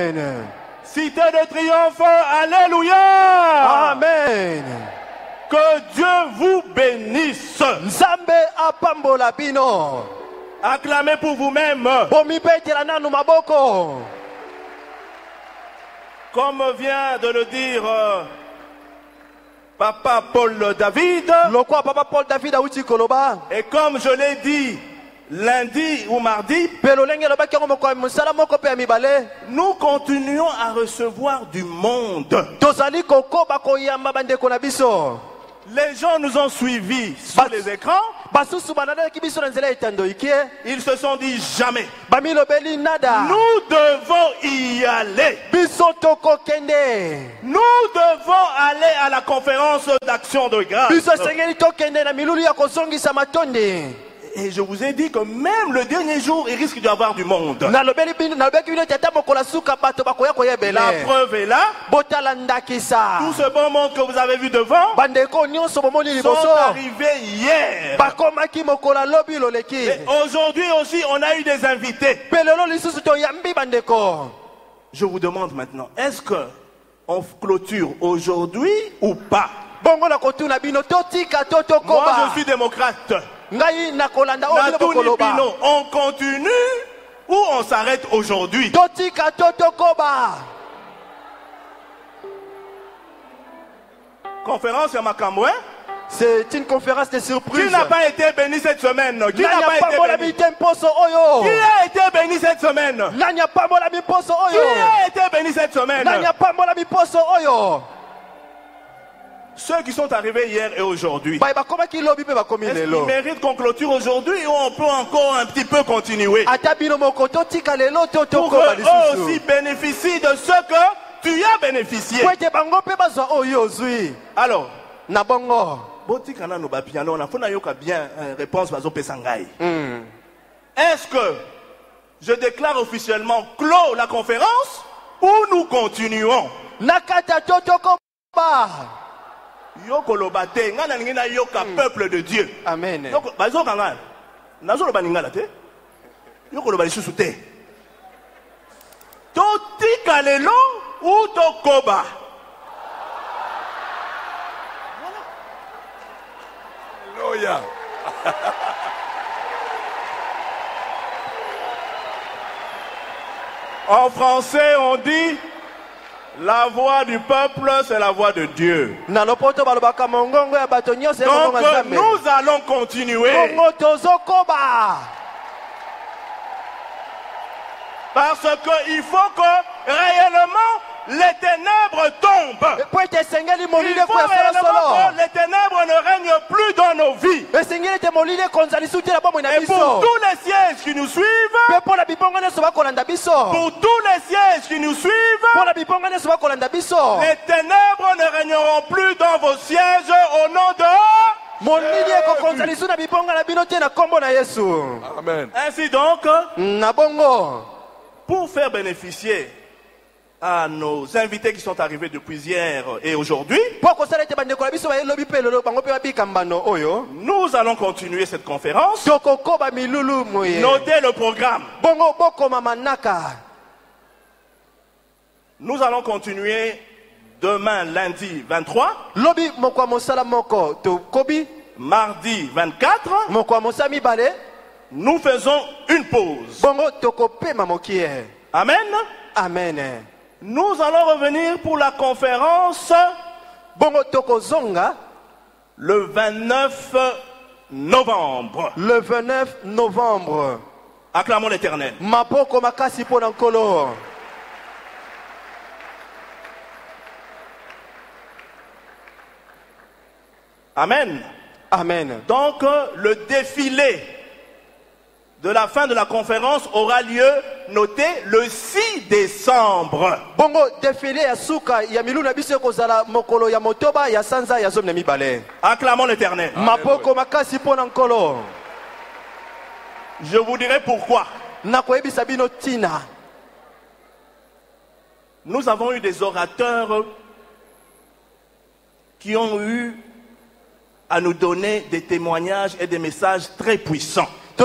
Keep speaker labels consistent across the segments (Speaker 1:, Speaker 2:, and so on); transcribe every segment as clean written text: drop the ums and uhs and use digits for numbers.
Speaker 1: Amen.
Speaker 2: Cité de triomphe, alléluia.
Speaker 1: Amen.
Speaker 2: Que Dieu vous bénisse.
Speaker 1: Nzambe apambola bino.
Speaker 2: Acclamez pour vous-même.
Speaker 1: Bomibetela nanu maboko.
Speaker 2: Comme vient de le dire Papa Paul David.
Speaker 1: Lokwa Papa Paul David auti koloba.
Speaker 2: Et comme je l'ai dit lundi ou mardi, nous continuons à recevoir du monde. Les gens nous ont suivis sur les écrans. Ils se sont dit jamais. Nous devons y aller. Nous devons aller à la conférence d'action de grâce. Et je vous ai dit que même le dernier jour, il risque d'y avoir du monde. La preuve est là. Tout ce bon monde que vous avez vu devant sont arrivés hier. Et aujourd'hui aussi, on a eu des invités. Je vous demande maintenant, est-ce qu'on clôture aujourd'hui ou pas? Moi, je suis démocrate. On continue ou on s'arrête aujourd'hui? Conférence à Makamoué.
Speaker 1: C'est une conférence de surprise.
Speaker 2: Qui n'a pas été béni cette semaine? Qui n'a pas été béni? Qui a été béni cette semaine? Qui a été béni cette semaine? Ceux qui sont arrivés hier et aujourd'hui, est-ce qu'ils méritent qu'on clôture aujourd'hui ou on peut encore un petit peu continuer pour qu'eux aussi bénéficient de ce que tu as bénéficié? Alors, est-ce que je déclare officiellement clos la conférence ou nous continuons? Peuple de Dieu.
Speaker 1: Amen.
Speaker 2: Ou Tokoba.
Speaker 3: Alléluia.
Speaker 2: En français, on dit la voix du peuple, c'est la voix de Dieu. Donc, nous allons continuer. Parce qu'il faut que réellement les ténèbres tombent. Il faut réellement que les ténèbres ne règnent plus dans nos vies. Et pour tous les sièges qui nous suivent, pour tous les sièges qui nous suivent, les ténèbres ne régneront plus dans vos sièges au nom de
Speaker 3: Amen.
Speaker 2: Ainsi donc, pour faire bénéficier à nos invités qui sont arrivés depuis hier et aujourd'hui, nous allons continuer cette conférence. Notez le programme. Nous allons continuer demain lundi 23, mardi 24. Nous faisons une pause. Amen.
Speaker 1: Amen.
Speaker 2: Nous allons revenir pour la conférence le 29 novembre.
Speaker 1: Le 29 novembre.
Speaker 2: Acclamons l'Éternel. Amen.
Speaker 1: Amen.
Speaker 2: Donc, le défilé de la fin de la conférence aura lieu, notez, le 6 décembre.
Speaker 1: Bongo défilé ya suka ya miluna biso kozala mokolo ya motoba ya sanza ya zomne mibale.
Speaker 2: Acclamons l'Éternel.
Speaker 1: Mapoko makasi pona nkolo.
Speaker 2: Je vous dirai pourquoi.
Speaker 1: Nakoyebisa bino tina.
Speaker 2: Nous avons eu des orateurs qui ont eu à nous donner des témoignages et des messages très puissants. qui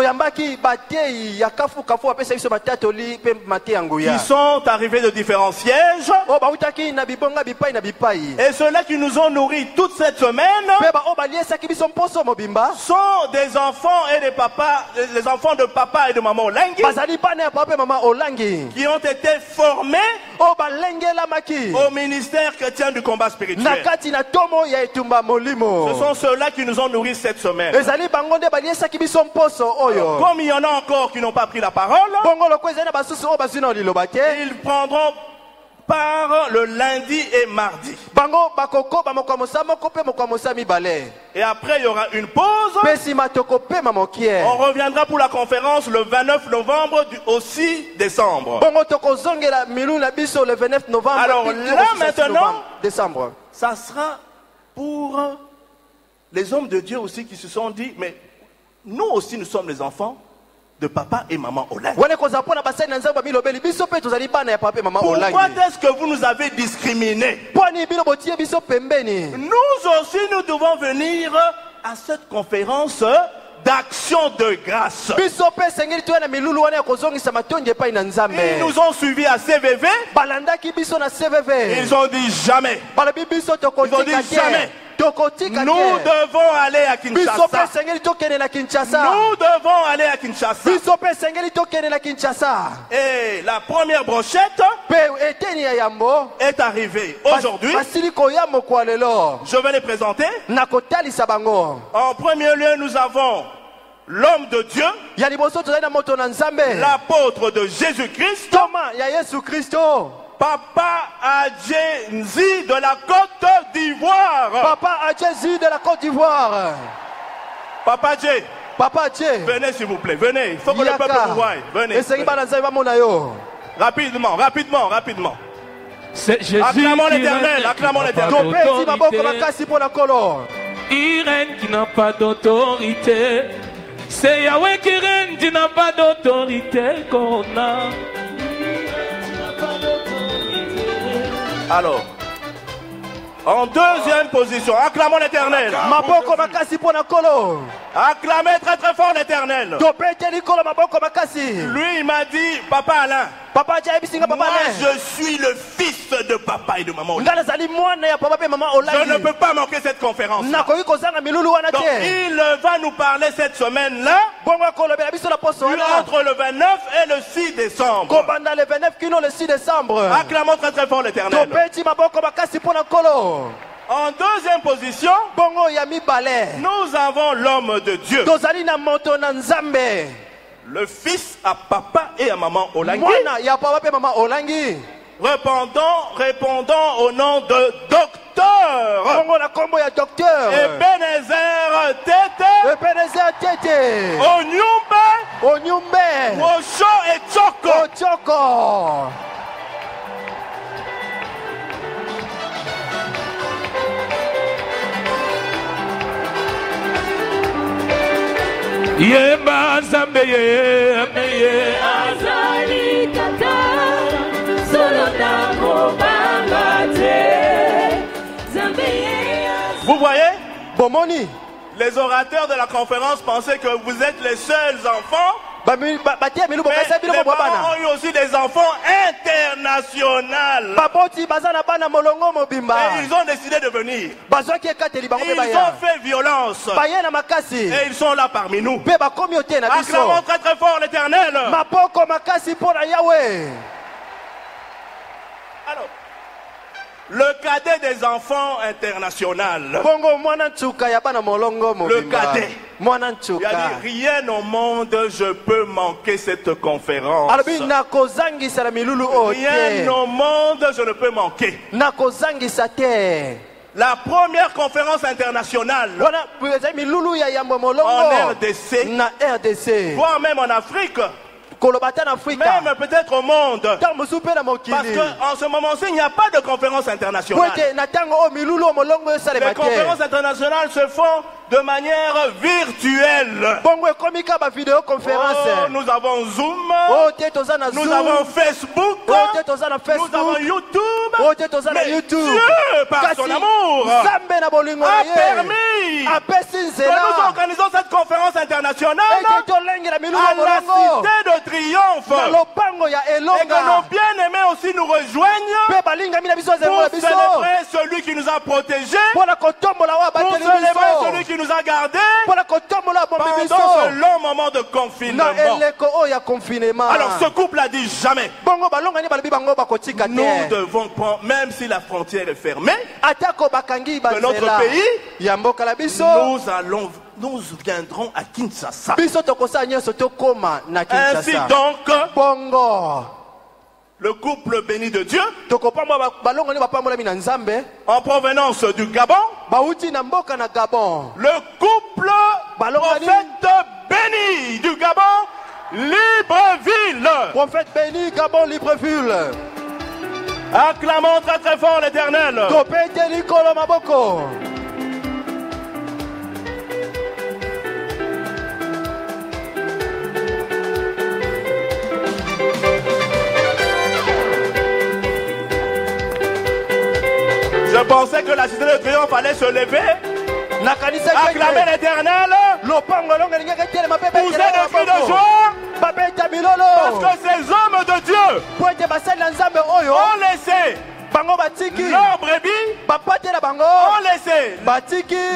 Speaker 2: sont arrivés de différents sièges. Et ceux-là qui nous ont nourris toute cette semaine sont des enfants et des papas, les enfants de papa et de maman Olangi, qui ont été formés au ministère chrétien du combat spirituel. Ce sont ceux-là qui nous ont nourris cette semaine. Comme il y en a encore qui n'ont pas pris la parole, ils prendront part le lundi et mardi. Et après il y aura une pause. On reviendra pour la conférence le 29 novembre au 6 décembre. Alors là maintenant, ça sera pour les hommes de Dieu aussi qui se sont dit, mais nous aussi nous sommes les enfants de papa et maman Olangi. Pourquoi est-ce que vous nous avez discriminés? Nous aussi nous devons venir à cette conférence d'action de grâce. Ils nous ont suivis à CVV. Ils ont dit jamais. Ils ont dit jamais. Nous devons aller à Kinshasa. Nous devons aller à Kinshasa. Et la première brochette est arrivée aujourd'hui. Je vais les présenter. En premier lieu, nous avons l'homme de Dieu, l'apôtre de Jésus-Christ, Papa Adjenzi de la Côte d'Ivoire.
Speaker 1: Papa Adjenzi de la Côte d'Ivoire.
Speaker 2: Papa Adjenzi.
Speaker 1: Papa Adjenzi.
Speaker 2: Venez s'il vous plaît, venez. Il faut que le peuple vous voie. Venez. Rapidement, rapidement, rapidement. Acclamons l'Éternel, acclamons l'Éternel.
Speaker 4: Il règne qui n'a pas d'autorité. C'est Yahweh qui règne qui n'a pas d'autorité qu'on a.
Speaker 2: Alors, en deuxième position, acclamons l'Éternel. Acclamez très très fort l'Éternel. Lui il m'a dit, Papa Alain, moi je suis le fils de papa et de maman. Je ne peux pas manquer cette conférence. Donc il va nous parler cette semaine-là, entre le 29 et le 6 décembre. Acclamons très très fort l'Éternel. En deuxième position, nous avons l'homme de Dieu, le fils à papa et à maman Olangi, répondant au nom de docteur Ebenezer Tete, Onyumbe, Wosho et Choko.
Speaker 4: Yemba Zambeye
Speaker 5: Azali Tata Solona Kobangate Zambeye.
Speaker 2: Vous voyez?
Speaker 1: Bomoni.
Speaker 2: Les orateurs de la conférence pensaient que vous êtes les seuls enfants. Mais les parents ont eu aussi des enfants internationaux. Et ils ont décidé de venir. Ils ont fait violence. Et ils sont là parmi nous. Acclamons très très fort l'Éternel. Alors, le cadet des enfants internationaux. Le cadet. Il a dit, rien au monde je peux manquer cette conférence. Rien au monde je ne peux manquer. La première conférence internationale en RDC, voire même en Afrique, même peut-être au monde. Parce qu'en ce moment-ci, il n'y a pas de conférence internationale. Les conférences internationales se font de manière virtuelle.
Speaker 1: Oh,
Speaker 2: nous avons Zoom, nous avons Facebook, nous avons YouTube. Mais Dieu, par son amour, a permis que nous organisons cette conférence internationale à la Cité de Triomphe. Et que nos bien-aimés aussi nous rejoignent pour célébrer celui qui nous a protégés, pour célébrer celui qui nous a gardés pendant ce long moment de confinement. Alors ce couple a dit jamais. Nous devons prendre, même si la frontière est fermée de notre pays, nous viendrons à Kinshasa. Ainsi donc, le couple béni de Dieu, en provenance du Gabon, le couple prophète béni du Gabon, Libreville.
Speaker 1: Prophète béni, Gabon, Libreville.
Speaker 2: Acclamons très très fort l'Éternel. Je pensais que la cité de triomphe allait se lever, acclamer l'Éternel, pousser des cris de joie, parce que ces hommes de Dieu ont laissé leurs brebis, ont laissé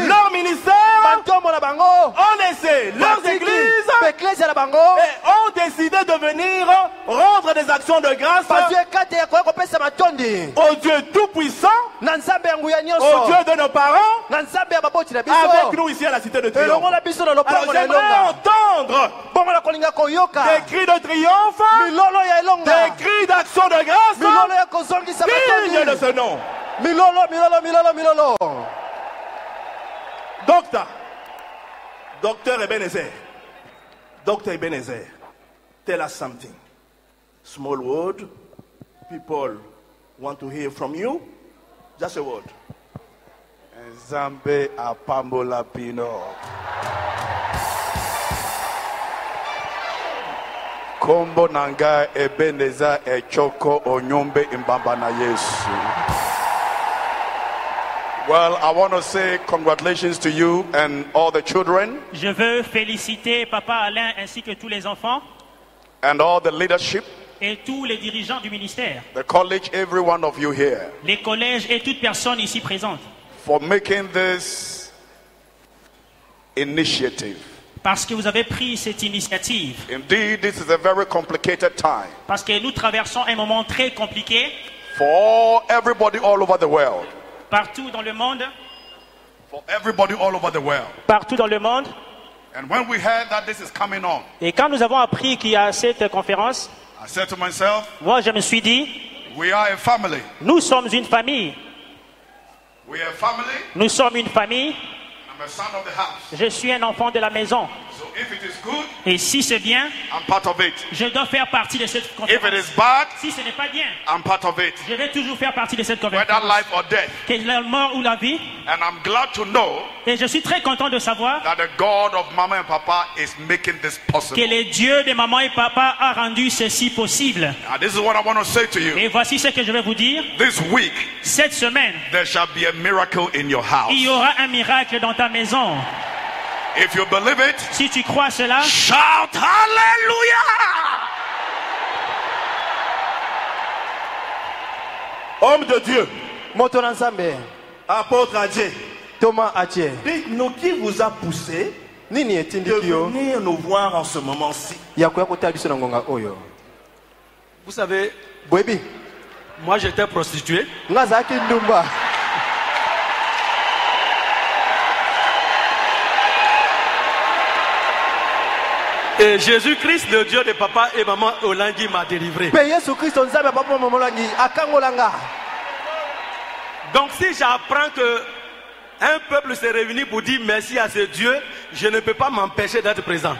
Speaker 2: leur ministère, ont laissé leurs églises et ont décidé de venir rendre des actions de grâce au Dieu tout-puissant, au Dieu de nos parents, avec nous ici à la Cité de Triomphe. Alors j'aimerais entendre des cris de triomphe, des cris d'action de grâce dignes de ce nom. Docteur Ebenezer, tell us something. Small word, people want to hear from you. Just a word.
Speaker 3: Nzambe apambola pino. Kombo nanga Ebenezer echoko onyombe imbamba na Yesu. Well, I want to say congratulations to you and all the children.
Speaker 6: Je veux féliciter Papa Alain ainsi que tous les enfants.
Speaker 3: And all the leadership.
Speaker 6: Et tous les dirigeants du ministère.
Speaker 3: The college, every one of you here.
Speaker 6: Les collèges et toute personne ici présente.
Speaker 3: For making this initiative.
Speaker 6: Parce que vous avez pris cette initiative.
Speaker 3: Indeed, this is a very complicated time.
Speaker 6: Parce que nous traversons un moment très compliqué.
Speaker 3: For everybody all over the world.
Speaker 6: Partout dans le monde.
Speaker 3: For everybody all over the world.
Speaker 6: Partout dans le monde.
Speaker 3: And when we heard that this is coming on.
Speaker 6: Et quand nous avons appris qu'il y a cette conférence,
Speaker 3: I said to myself,
Speaker 6: moi je me suis dit,
Speaker 3: we are a family.
Speaker 6: Nous sommes une famille.
Speaker 3: We are a family.
Speaker 6: Nous sommes une famille.
Speaker 3: I'm a son of the house.
Speaker 6: Je suis un enfant de la maison.
Speaker 3: So if it is good,
Speaker 6: et si c'est bien,
Speaker 3: I'm part of it.
Speaker 6: Je dois faire partie de cette conférence.
Speaker 3: If it is bad,
Speaker 6: si ce n'est pas bien,
Speaker 3: I'm part of it.
Speaker 6: Je vais toujours faire partie de cette conférence.
Speaker 3: Whether life or death.
Speaker 6: Que la mort ou la vie.
Speaker 3: And I'm glad to know
Speaker 6: et je suis très content de savoir
Speaker 3: that the God of Mama and Papa is making this possible.
Speaker 6: Que le Dieu de maman et papa a rendu ceci possible.
Speaker 3: Now this is what I want to say to you.
Speaker 6: Et voici ce que je vais vous dire.
Speaker 3: This week,
Speaker 6: cette semaine,
Speaker 3: there shall be a miracle in your house.
Speaker 6: Il y aura un miracle dans ta maison.
Speaker 3: If you believe it,
Speaker 6: si tu crois cela,
Speaker 3: shout hallelujah!
Speaker 2: Homme de Dieu,
Speaker 1: apôtre
Speaker 2: Adje,
Speaker 1: Thomas Adje,
Speaker 2: dites-nous qui vous a poussé de venir nous voir en ce moment-ci.
Speaker 7: Vous savez, moi j'étais prostitué. Et Jésus-Christ, le Dieu de papa et maman Olangi, m'a délivré. Donc si j'apprends que un peuple s'est réuni pour dire merci à ce Dieu, je ne peux pas m'empêcher d'être présent.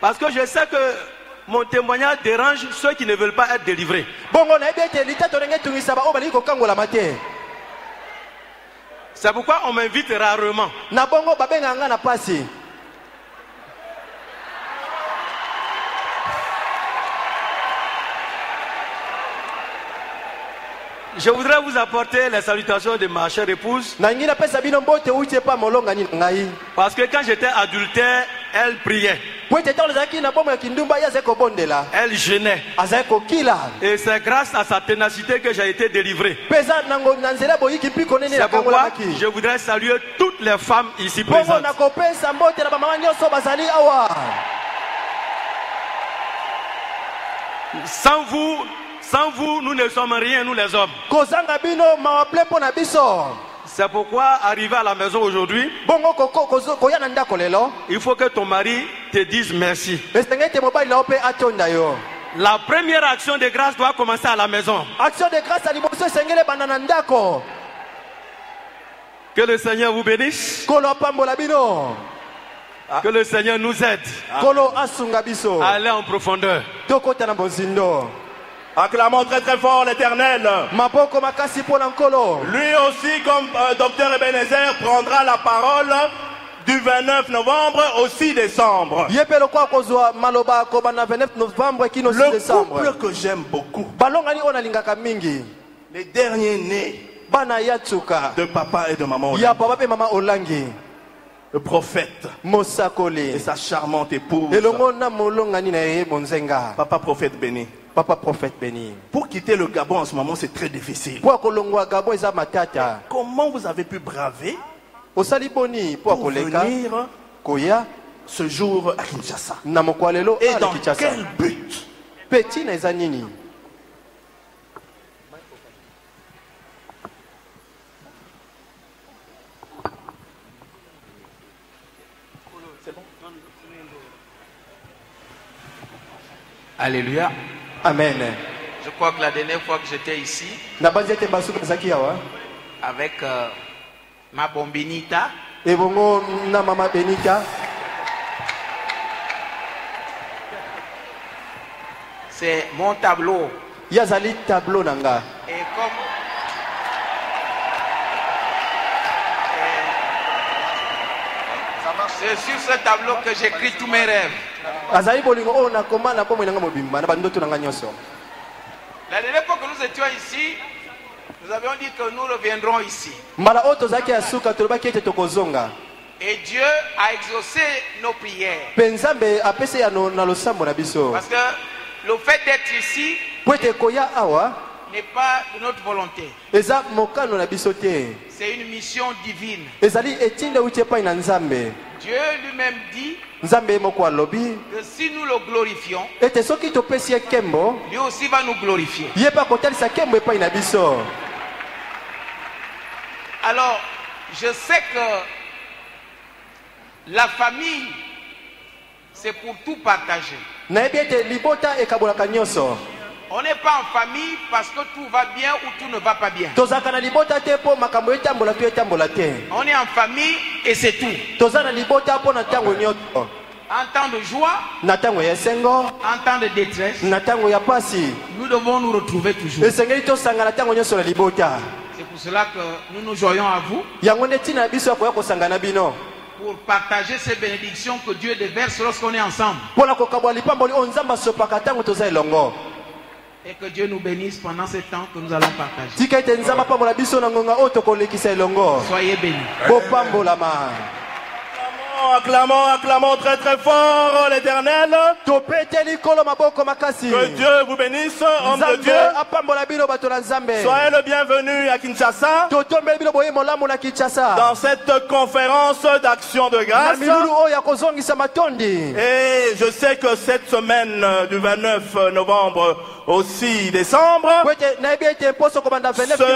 Speaker 7: Parce que je sais que mon témoignage dérange ceux qui ne veulent pas être délivrés. C'est pourquoi on m'invite rarement. Je voudrais vous apporter les salutations de ma chère épouse. Parce que quand j'étais adultère, elle priait. Elle jeûnait. Et c'est grâce à sa ténacité que j'ai été délivré. C'est pourquoi je voudrais saluer toutes les femmes ici présentes. Sans vous, nous ne sommes rien, nous les hommes. C'est pourquoi, arrivé à la maison aujourd'hui, il faut que ton mari te dise merci. La première action de grâce doit commencer à la maison. Que le Seigneur vous bénisse. Que le Seigneur nous aide à aller en profondeur.
Speaker 2: Acclamons très très fort l'Éternel. Lui aussi, comme docteur Ebenezer, prendra la parole du 29 novembre au 6 décembre. Le couple que j'aime beaucoup, les derniers nés de papa et de maman Olangi, le prophète et sa charmante épouse, papa prophète béni.
Speaker 1: Papa prophète béni.
Speaker 2: Pour quitter le Gabon en ce moment, c'est très difficile. Comment vous avez pu braver pour venir ce jour à Kinshasa? Et dans quel but?
Speaker 8: Alléluia.
Speaker 1: Amen.
Speaker 8: Je crois que la dernière fois que j'étais ici, avec ma bombinita, c'est mon tableau.
Speaker 1: Yazali tableau nanga.
Speaker 8: Et comme c'est sur ce tableau que j'écris tous mes rêves. La dernière fois que nous étions ici, nous avions dit que nous reviendrons ici. Et Dieu a exaucé nos prières. Parce que le fait d'être ici n'est pas de notre volonté. C'est une mission divine. Dieu lui-même dit que si nous le glorifions, lui aussi va nous glorifier. Alors, je sais que la famille, c'est pour tout partager. On n'est pas en famille parce que tout va bien ou tout ne va pas bien. On est en famille et c'est tout. En temps de joie, en temps de détresse, nous devons nous retrouver toujours. C'est pour cela que nous nous joignons à vous pour partager ces bénédictions que Dieu déverse lorsqu'on est ensemble. Et que Dieu nous bénisse pendant ce temps que nous allons partager. Soyez bénis.
Speaker 2: Acclamons très très fort l'Éternel. Que Dieu vous bénisse, homme de Dieu. Soyez le bienvenu à Kinshasa dans cette conférence d'action de grâce. Et je sais que cette semaine du 29 novembre au 6 décembre sera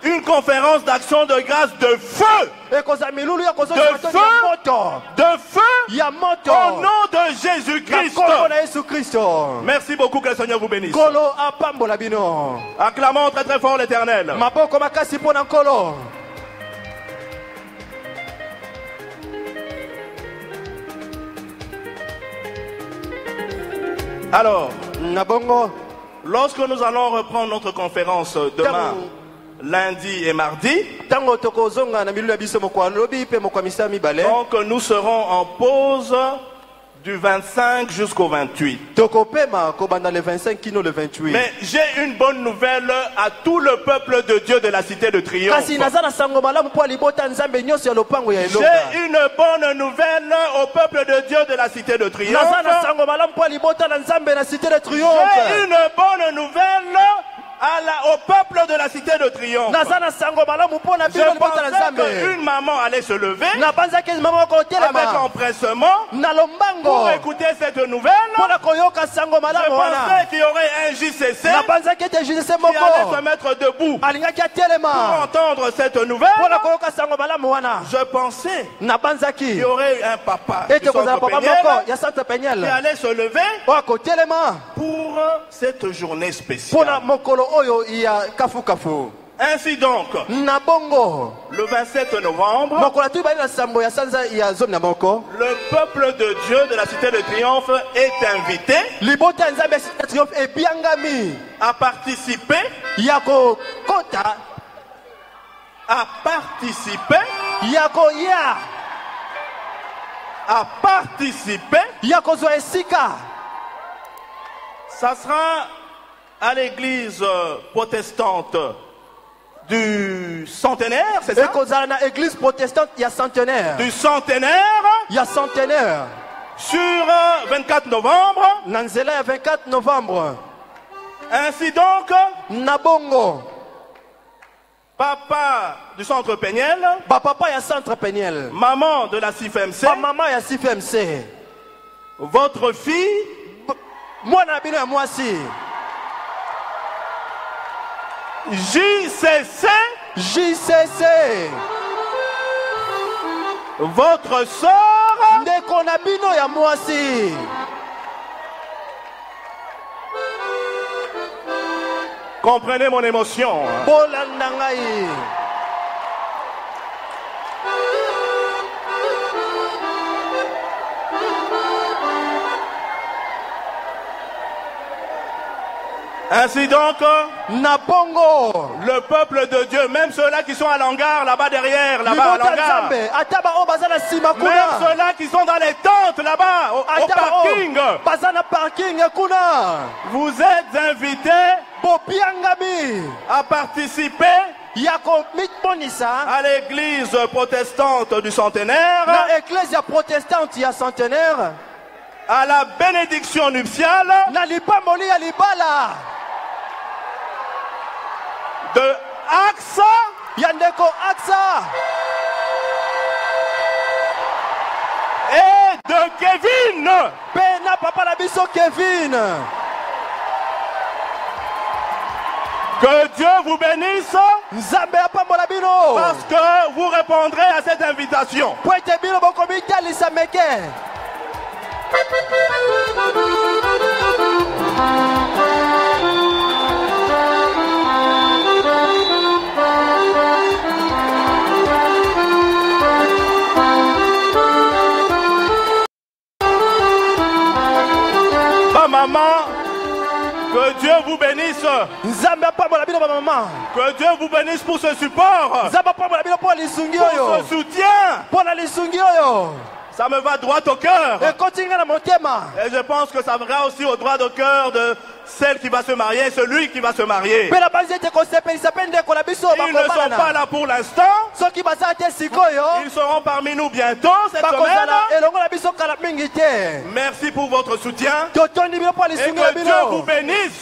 Speaker 2: une conférence d'action de grâce de feu. De feu au nom de Jésus-Christ. Merci beaucoup, que le Seigneur vous bénisse. Acclamons très très fort l'Éternel. Alors, lorsque nous allons reprendre notre conférence demain, lundi et mardi, donc nous serons en pause du 25 jusqu'au 28. Mais j'ai une bonne nouvelle à tout le peuple de Dieu de la cité de Triomphe. J'ai une bonne nouvelle au peuple de Dieu de la cité de Triomphe. J'ai une bonne nouvelle au peuple de la cité de Triomphe. Je pensais qu'une maman allait se lever avec empressement pour écouter cette nouvelle. Je pensais qu'il y aurait un JCC qui allait se mettre debout pour entendre cette nouvelle. Je pensais qu'il y aurait un papa qui allait se lever pour cette journée spéciale. Ainsi donc, le 27 novembre, le peuple de Dieu de la cité de Triomphe est invité à participer ça sera à l'église protestante du centenaire, c'est ça? Église protestante, il y a centenaire. Du centenaire. Il y a centenaire. Sur 24 novembre. Nanzela 24 novembre. Ainsi donc, Nabongo. Papa du centre Péniel. Papa ya centre Péniel. Maman de la CIFMC. Maman ya CIFMC. Votre fille. Moi n'abino à moi si. JCC. Votre sœur Nekonabino ya mwasi. Comprenez mon émotion. Bolandangai. Ainsi donc, Napongo, le peuple de Dieu, même ceux-là qui sont à l'hangar, là-bas derrière, là-bas à l'hangar, même ceux-là qui sont dans les tentes, là-bas, au parking, vous êtes invités à participer à l'église protestante du centenaire, à la bénédiction nuptiale de Axa et de Kevin. Que Dieu vous bénisse parce que vous répondrez à cette invitation. Maman, que Dieu vous bénisse. Que Dieu vous bénisse pour ce support, pour ce soutien. Ça me va droit au cœur. Et je pense que ça va aussi au droit au cœur de celle qui va se marier, celui qui va se marier. Ils ne sont pas là pour l'instant. Ils seront parmi nous bientôt cette semaine. Merci pour votre soutien. Et que Dieu vous bénisse.